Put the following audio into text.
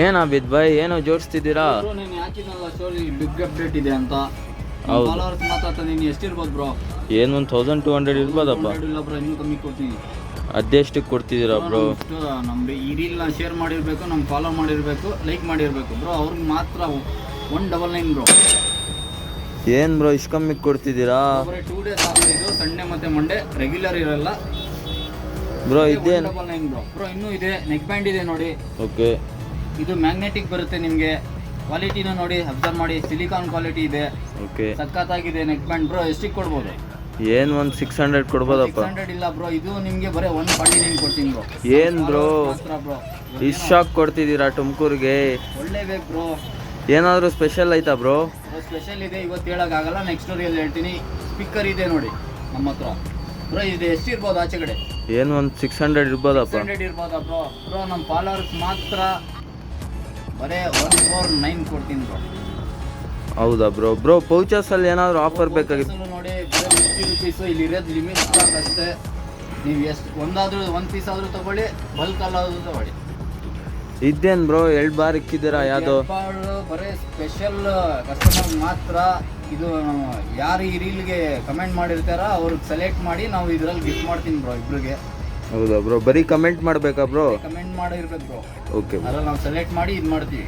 ಏನ್ ಅಬಿದ್ ಬಾಯ್ ಏನೋ ಜೋಡಿಸ್ತಿದ್ದೀರಾ? ನೀನು ಹಾಕಿದ್ನಲ್ಲ ಸ್ಟೋರಿ ಬಿಗ್ ಅಪ್ಡೇಟ್ ಇದೆ ಅಂತ. ಹೌದು. ಫಾಲೋವರ್ಸ್ ಮಾತಾಡ್ತಾ ನೀನು ಎಷ್ಟಿರ್ಬೋದು ಬ್ರೋ? ಏನು ಒಂದು 1200 ಇರ್ಬೋದಪ್ಪ. ಇಲ್ಲ ಬ್ರೋ, ಇನ್ನೂ ಕಮ್ಮಿ ಕೊಡ್ತೀನಿ. ಅದೆಷ್ಟಕ್ಕೆ ಕೊಡ್ತಿದ್ದೀರಾ ಬ್ರೋ? ನಮ್ಮ ಈ ರೀಲ್ನ ಶೇರ್ ಮಾಡಿರಬೇಕು, ನಮ್ಮ ಫಾಲೋ ಮಾಡಿರಬೇಕು, ಲೈಕ್ ಮಾಡಿರಬೇಕು ಬ್ರೋ. ಅವ್ರಿಗೆ ಮಾತ್ರ 199 ಬ್ರೋ. ಏನು ಬ್ರೋ ಇಷ್ಟು ಕಮ್ಮಿಗೆ ಕೊಡ್ತಿದ್ದೀರಾ? ಬರೀ 2 ಡೇಸ್ ಇದು ಸಂಡೇ ಮತ್ತು ಮಂಡೇ ರೆಗ್ಯುಲರ್ ಇರಲ್ಲ ಬ್ರೋ. ಇದೇನು 199 ಬ್ರೋ. ಬ್ರೋ ಇನ್ನೂ ಇದೆ, ನೆಕ್ ಬ್ಯಾಂಡ್ ಇದೆ ನೋಡಿ. ಓಕೆ. ಇದು ಮ್ಯಾಗ್ನೆಟಿಕ್ ಬರುತ್ತೆ ನಿಮಗೆ. ಕ್ವಾಲಿಟಿನೂ ನೋಡಿ, ಅಬ್ಸರ್ವ್ ಮಾಡಿ, ಸಿಲಿಕಾನ್ ಕ್ವಾಲಿಟಿ ಇದೆ. ಓಕೆ. ಸಖತ್ತಾಗಿದೆ ನೆಕ್ ಬ್ಯಾಂಡ್ ಬ್ರೋ. ಎಷ್ಟಿಗೆ ಕೊಡ್ಬೋದು? ಏನು ಒಂದು 600 ಕೊಡ್ಬೋದಪ್ಪ? 600 ಇಲ್ಲ ಬ್ರೋ, ಇದು ನಿಮಗೆ ಬರೀ 149 ಕೊಡ್ತೀನಿ ಬ್ರೋ. ಏನು ಬ್ರೋ ಬ್ರೋ ಇಷ್ಟು ಶಾಕ್ ಕೊಡ್ತಿದ್ದೀರಾ ತುಮಕೂರಿಗೆ? ಒಳ್ಳೆ ಬೇಕು ಬ್ರೋ. ಏನಾದರೂ ಸ್ಪೆಷಲ್ ಐತಾ ಬ್ರೋ? ಸ್ಪೆಷಲ್ ಇದೆ, ಇವತ್ತು ಹೇಳೋಕ್ಕಾಗಲ್ಲ, ನೆಕ್ಸ್ಟ್ ಸ್ಟೋರಿಯಲ್ಲಿ ಹೇಳ್ತೀನಿ. ಸ್ಪೀಕರ್ ಇದೆ ನೋಡಿ ನಮ್ಮ ಹತ್ರ ಬ್ರೋ. ಇದು ಎಷ್ಟಿರ್ಬೋದು ಆಚೆ ಕಡೆ? ಏನು ಒಂದು 600 ಇರ್ಬೋದಪ್ಪ? 600 ಇರ್ಬೋದಾ ಬ್ರೋ? ಬ್ರೋ ನಮ್ಮ ಫಾಲೋವರ್ಸ್ ಮಾತ್ರ ಬರೀ 149 ಕೊಡ್ತೀನಿ ಬ್ರೋ. ಹೌದಾ ಬ್ರೋ? ಬ್ರೋ ಪೌಚಸಲ್ಲಿ ಏನಾದರೂ ಆಫರ್ ಬೇಕಾಗಿತ್ತು ನೋಡಿ, ಬರೀ 50 ರುಪೀಸು. ಇಲ್ಲಿ ಇರೋದು ಲಿಮಿಟ್ ಸ್ಟಾಕ್ ಅಷ್ಟೇ. ನೀವು ಎಷ್ಟು ಒಂದು ಪೀಸ್ ಆದರೂ ತೊಗೊಳ್ಳಿ, ಬಲ್ಕ್ ಅಲ್ಲಾದರೂ ತೊಗೊಳ್ಳಿ. ಇದ್ದೇನು ಬ್ರೋ 2 ಬಾರ್ ಇಕ್ಕಿದ್ದೀರಾ? ಯಾವುದು? ಬರೀ ಸ್ಪೆಷಲ್ ಕಸ್ಟಮರ್ ಮಾತ್ರ. ಇದು ಯಾರು ಈ ರೀಲ್ಗೆ ಕಮೆಂಟ್ ಮಾಡಿರ್ತಾರ ಅವ್ರಿಗೆ ಸೆಲೆಕ್ಟ್ ಮಾಡಿ ನಾವು ಇದರಲ್ಲಿ ಗಿಫ್ಟ್ ಮಾಡ್ತೀನಿ ಬ್ರೋ, ಇಬ್ರಿಗೆ. ಹೌದಾ ಬ್ರೋ? ಬರೀ ಕಮೆಂಟ್ ಮಾಡಬೇಕಾ ಬ್ರೋ? ಕಮೆಂಟ್ ಮಾಡಿರ್ಬೇಕು ಬ್ರೋ. ಓಕೆ. ಅದ್ರಲ್ಲಿ ನಾವು ಸೆಲೆಕ್ಟ್ ಮಾಡಿ ಇದು ಮಾಡ್ತೀವಿ.